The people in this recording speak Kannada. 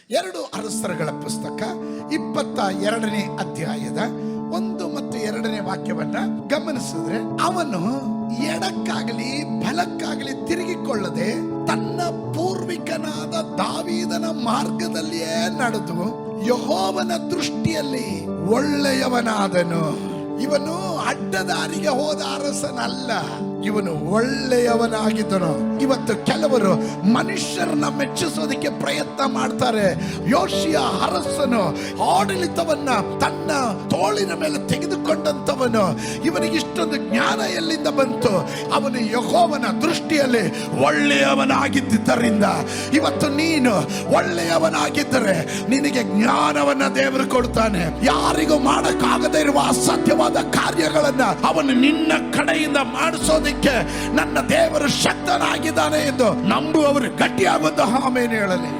2 ಅರಸರುಗಳ ಪುಸ್ತಕ 22ನೇ ಅಧ್ಯಾಯದ 1 ಮತ್ತು 2ನೇ ವಾಕ್ಯವನ್ನ ಗಮನಿಸಿದ್ರೆ, ಅವನು ಎಡಕ್ಕಾಗಲಿ ಬಲಕ್ಕಾಗಲಿ ತಿರುಗಿಕೊಳ್ಳದೆ ತನ್ನ ಪೂರ್ವಿಕನಾದ ದಾವೀದನ ಮಾರ್ಗದಲ್ಲಿಯೇ ನಡೆದು ಯೆಹೋವನ ದೃಷ್ಟಿಯಲ್ಲಿ ಒಳ್ಳೆಯವನಾದನು. ಇವನು ಅಡ್ಡದಾರಿಗೆ ಹೋದ ಅರಸನಲ್ಲ, ಇವನು ಒಳ್ಳೆಯವನಾಗಿದ್ದನು. ಇವತ್ತು ಕೆಲವರು ಮನುಷ್ಯರನ್ನ ಮೆಚ್ಚಿಸೋದಕ್ಕೆ ಪ್ರಯತ್ನ ಮಾಡ್ತಾರೆ. ಯೋಷಿಯ ಅರಸನು ಆಡಳಿತವನ್ನ ತನ್ನ ತೋಳಿನ ಮೇಲೆ ತೆಗೆದುಕೊಂಡಂತವನು. ಇವನಿಗೆ ಇಷ್ಟೊಂದು ಜ್ಞಾನ ಎಲ್ಲಿಂದ ಬಂತು? ಅವನು ಯೆಹೋವನ ದೃಷ್ಟಿಯಲ್ಲಿ ಒಳ್ಳೆಯವನಾಗಿದ್ದರಿಂದ ಇವತ್ತು ನೀನು ಒಳ್ಳೆಯವನಾಗಿದ್ದರೆ ನಿನಗೆ ಜ್ಞಾನವನ್ನ ದೇವರು ಕೊಡ್ತಾನೆ. ಯಾರಿಗೂ ಮಾಡಕ್ಕಾಗದೇ ಇರುವ ಅಸಾಧ್ಯವಾದ ಕಾರ್ಯಗಳನ್ನ ಅವನು ನಿನ್ನ ಕಡೆಯಿಂದ ಮಾಡಿಸೋದಕ್ಕೆ ನನ್ನ ದೇವರು ಶಕ್ತನಾಗಿದ್ದಾನೆ ಎಂದು ನಂಬುವವರು ಗಟ್ಟಿಯಾಗುವಂತ ಆಮೆನ್ ಹೇಳಲಿ.